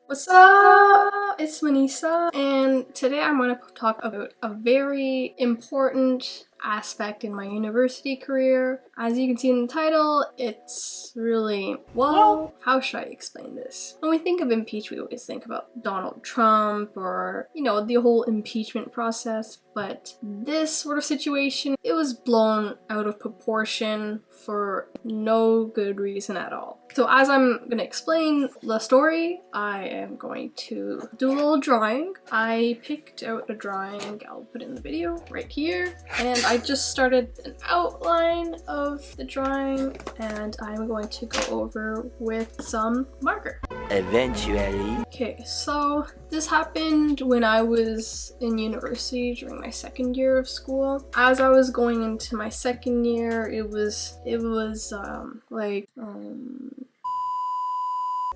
What's up? It's Manisa, and today I'm going to talk about a very important aspect in my university career. As you can see in the title, it's really, well, how should I explain this? When we think of impeach, we always think about Donald Trump or, the whole impeachment process, but this sort of situation, it was blown out of proportion for no good reason at all. So as I'm going to explain the story, I am going to do a little drawing. I picked out a drawing, I'll put it in the video right here, and I just started an outline of the drawing and I'm going to go over with some marker. Eventually. Okay, so this happened when I was in university during my second year of school. As I was going into my second year, it was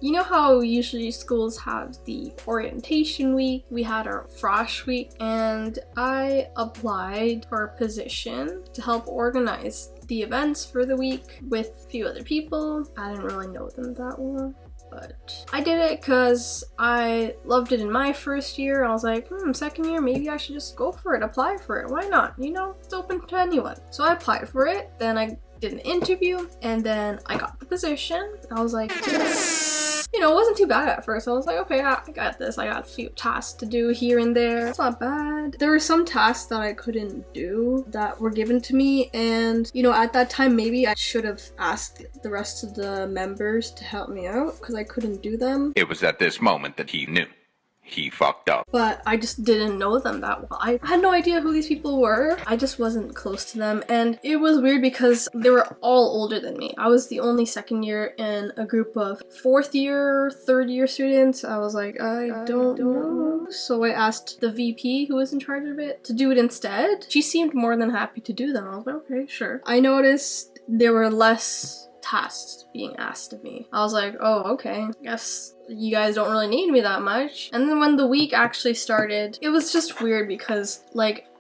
you know how usually schools have the orientation week? We had our frosh week, and I applied for a position to help organize the events for the week with a few other people. I didn't really know them that well, but I did it because I loved it in my first year. I was like, second year, maybe I should just go for it, apply for it. Why not? It's open to anyone. So I applied for it, then I did an interview, and then I got the position. I was like, it wasn't too bad at first. I was like, okay, I got this. I got a few tasks to do here and there. It's not bad. There were some tasks that I couldn't do that were given to me, and at that time maybe I should have asked the rest of the members to help me out because I couldn't do them. It was at this moment that he knew. He fucked up. But I just didn't know them that well. I had no idea who these people were. I just wasn't close to them, and it was weird because they were all older than me. I was the only second year in a group of fourth year, third year students. I was like, I don't know. So I asked the VP who was in charge of it to do it instead. She seemed more than happy to do them. I was like, okay, sure. I noticed there were less tasks being asked of me. I was like, oh, okay, I guess you guys don't really need me that much. And then when the week actually started, it was just weird because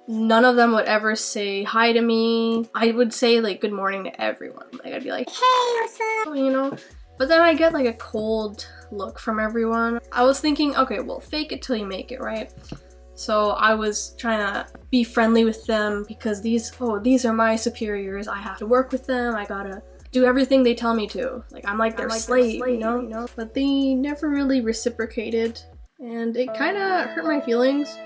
none of them would ever say hi to me. I would say good morning to everyone. I'd be like, hey, what's up? But then I get a cold look from everyone. I was thinking, okay, well, fake it till you make it, right? So I was trying to be friendly with them because these are my superiors. I have to work with them. I gotta do everything they tell me to. I'm like their slave, you know? But they never really reciprocated, and it kind of hurt my feelings.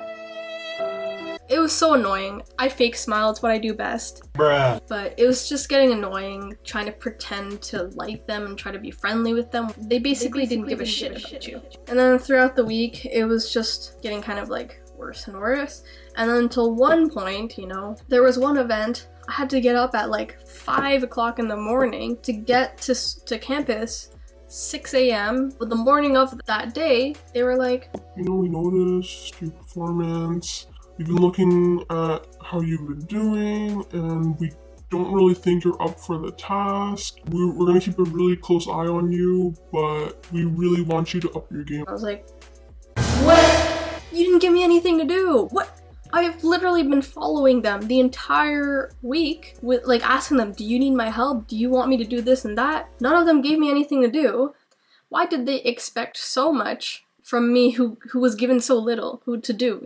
It was so annoying. I fake smile, it's what I do best. Bruh. But it was just getting annoying trying to pretend to like them and try to be friendly with them. They basically didn't give a shit about you. And then throughout the week, it was just getting kind of worse and worse. And then until one point, there was one event I had to get up at 5 o'clock in the morning to get to campus 6 a.m. But the morning of that day, they were like, we noticed your performance. We've been looking at how you've been doing, and we don't really think you're up for the task. We're gonna keep a really close eye on you, but we really want you to up your game. I was like, what? You didn't give me anything to do. What? I've literally been following them the entire week with asking them, do you need my help? Do you want me to do this and that? None of them gave me anything to do. Why did they expect so much from me who was given so little to do,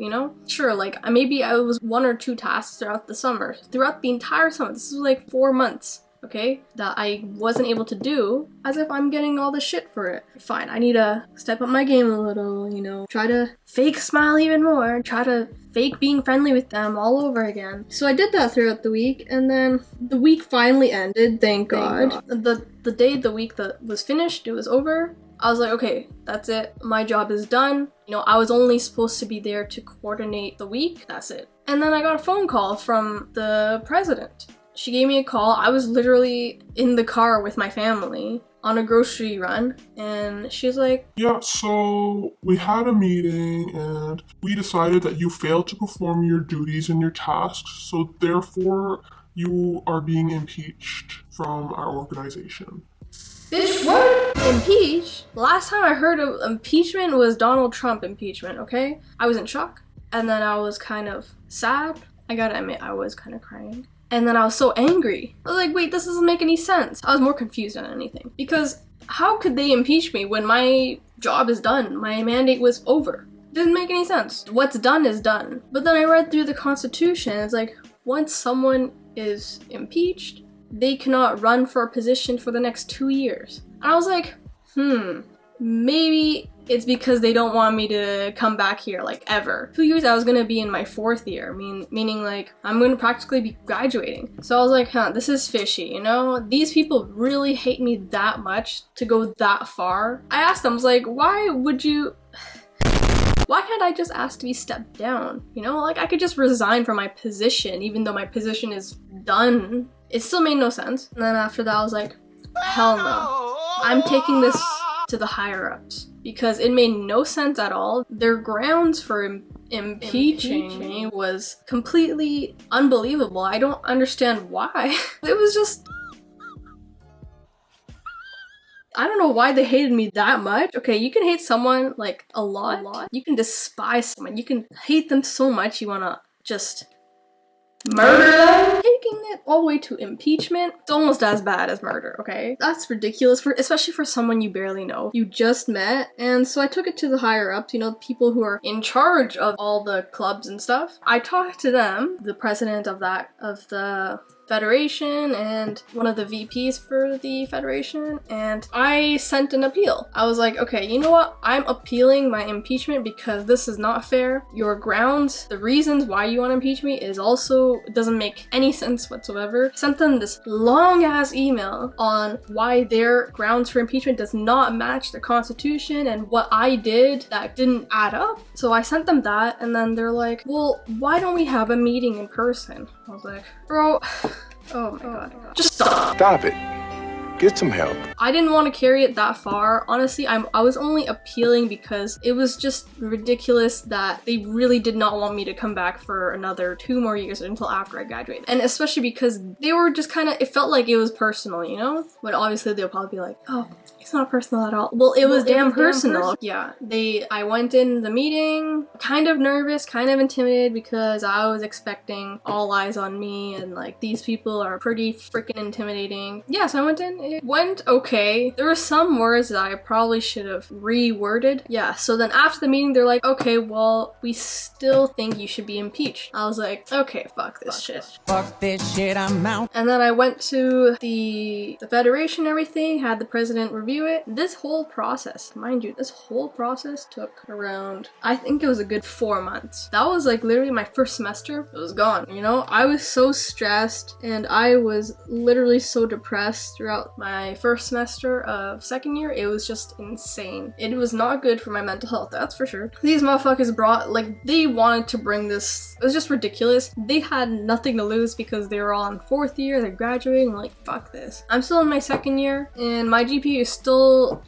Sure, maybe I was 1 or 2 tasks throughout the summer. Throughout the entire summer, this was 4 months. Okay, that I wasn't able to do, as if I'm getting all the shit for it. Fine, I need to step up my game a little, try to fake smile even more, try to fake being friendly with them all over again. So I did that throughout the week, and then the week finally ended, thank God. The day the week that was finished, it was over. I was like, okay, that's it. My job is done. I was only supposed to be there to coordinate the week. That's it. And then I got a phone call from the president. She gave me a call. I was literally in the car with my family on a grocery run, and she's like, yeah, so we had a meeting and we decided that you failed to perform your duties and your tasks, so therefore you are being impeached from our organization. Bitch, what? Impeach? Last time I heard of impeachment was Donald Trump impeachment, okay? I was in shock, and then I was kind of sad. I gotta admit, I was kind of crying. And then I was so angry. I was like, wait, this doesn't make any sense. I was more confused than anything. Because How could they impeach me when my job is done? My mandate was over. Didn't make any sense. What's done is done. But then I read through the Constitution, it's like, once someone is impeached, they cannot run for a position for the next 2 years. And I was like, maybe it's because they don't want me to come back here, like, ever. 2 years I was gonna be in my 4th year, meaning like, I'm gonna practically be graduating. So I was like, this is fishy, you know? These people really hate me that much to go that far. I asked them, I was like, why can't I just ask to be stepped down? You know, like I could just resign from my position even though my position is done. It still made no sense. And then after that I was like, hell no. I'm taking this to the higher ups because it made no sense at all. Their grounds for impeaching me was completely unbelievable. I don't understand why. It was just... I don't know why they hated me that much. Okay, you can hate someone like a lot. You can despise someone. You can hate them so much you wanna just murder them. Taking it all the way to impeachment, it's almost as bad as murder, okay? That's ridiculous, especially for someone you barely know. You just met. And so I took it to the higher ups, you know, people who are in charge of all the clubs and stuff. I talked to them, the president of the federation and one of the VPs for the federation, and I sent an appeal. I was like, okay, you know what? I'm appealing my impeachment because this is not fair. Your grounds, the reasons why you want to impeach me is also, doesn't make any sense whatsoever. Sent them this long ass email on why their grounds for impeachment does not match the Constitution and what I did that didn't add up. So I sent them that, and then they're like, well, why don't we have a meeting in person? I was like, bro, oh my god. Just stop. Stop it. Get some help. I didn't want to carry it that far. Honestly, I was only appealing because it was just ridiculous that they really did not want me to come back for another 2 more years until after I graduated. And especially because they were just kind of, it felt like it was personal, you know? But obviously they'll probably be like, oh, it's not personal at all. Well, it was damn personal. Yeah, I went in the meeting kind of nervous, kind of intimidated because I was expecting all eyes on me and like these people are pretty freaking intimidating. Yeah, so I went in. It went okay. There were some words that I probably should have reworded. Yeah, so then after the meeting, they're like, okay, well, we still think you should be impeached. I was like, okay, fuck this shit. Fuck this shit, I'm out. And then I went to the federation and everything, had the president review it. This whole process, mind you, this whole process took around, I think it was a good 4 months. That was like literally my first semester. It was gone, you know? I was so stressed and I was literally so depressed throughout my first semester of 2nd year. It was just insane. It was not good for my mental health, that's for sure. These motherfuckers they wanted to bring this, it was just ridiculous. They had nothing to lose because they were all in 4th year, they're graduating, like, fuck this. I'm still in my 2nd year and my GPA is still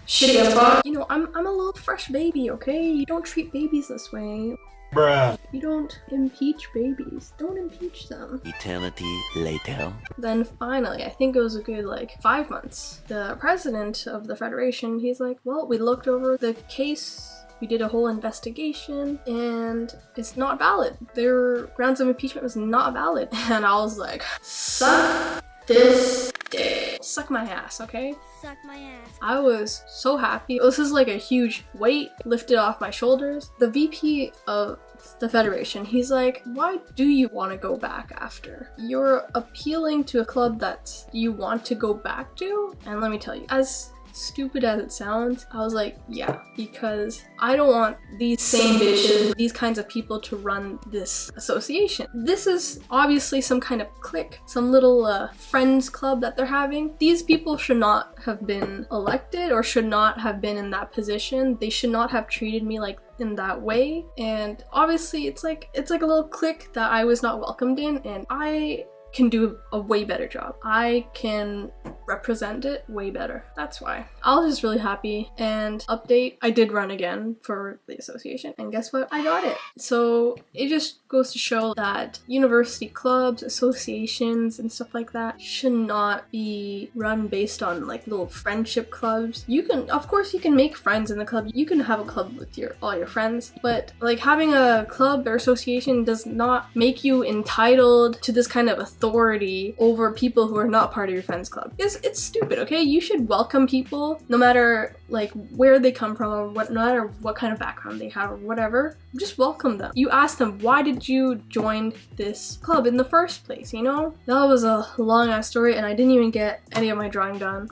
shitty as fuck. You know, I'm a little fresh baby, okay? You don't treat babies this way. Bruh. You don't impeach babies. Don't impeach them. Eternity later. Then finally, I think it was a good like 5 months, the president of the federation, he's like, well, we looked over the case, we did a whole investigation, and it's not valid. Their grounds of impeachment was not valid. And I was like, suck this dick. Suck my ass, okay? Suck my ass. I was so happy. This is like a huge weight lifted off my shoulders. The VP of the federation, he's like, why do you want to go back after? You're appealing to a club that you want to go back to? And let me tell you, as stupid as it sounds, I was like, yeah, because I don't want these same bitches, these kinds of people to run this association. This is obviously some kind of clique, some little friends club that they're having. These people should not have been elected or should not have been in that position. They should not have treated me like in that way. And obviously it's like a little clique that I was not welcomed in, and I can do a way better job. I can represent it way better. That's why. I was just really happy. And update, I did run again for the association, and guess what? I got it. So it just goes to show that university clubs, associations, and stuff like that should not be run based on like little friendship clubs. You can, of course, you can make friends in the club. You can have a club with all your friends, but like having a club or association does not make you entitled to this kind of authority over people who are not part of your friends club. Because Because it's stupid, okay? You should welcome people no matter like where they come from or no matter what kind of background they have or whatever. Just welcome them. You ask them, why did you join this club in the first place, you know? That was a long ass story and I didn't even get any of my drawing done.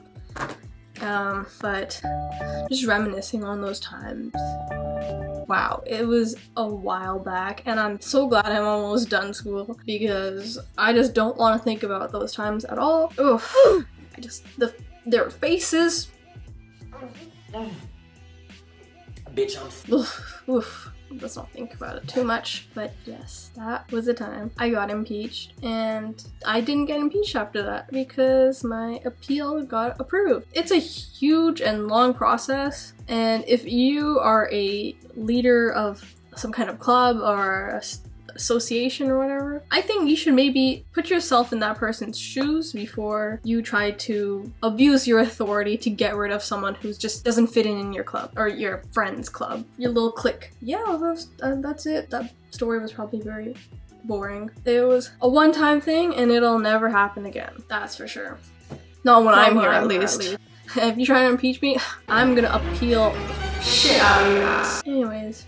But just reminiscing on those times. Wow, it was a while back and I'm so glad I'm almost done school because I just don't want to think about those times at all. Oof. I just, their faces. Bitch, I'm Oof. Let's not think about it too much, but yes, that was the time I got impeached, and I didn't get impeached after that because my appeal got approved. It's a huge and long process, and if you are a leader of some kind of club or association or whatever, I think you should maybe put yourself in that person's shoes before you try to abuse your authority to get rid of someone who just doesn't fit in your club or your friend's club, your little clique. Yeah, that's it. That story was probably very boring. It was a one-time thing and it'll never happen again. That's for sure. Not when I'm here, at least. If you try to impeach me, I'm gonna appeal shit out of your ass. Anyways.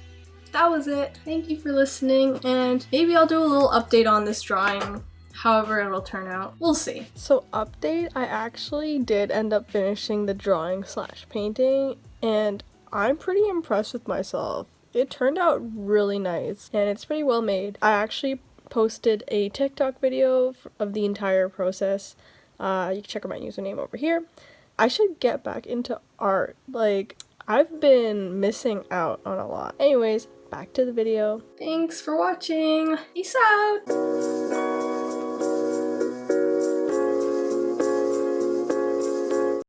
That was it. Thank you for listening, and maybe I'll do a little update on this drawing, however it'll turn out. We'll see. So update, I actually did end up finishing the drawing / painting, and I'm pretty impressed with myself. It turned out really nice, and it's pretty well made. I actually posted a TikTok video of the entire process. You can check out my username over here. I should get back into art. Like, I've been missing out on a lot. Anyways, back to the video. Thanks for watching. Peace out.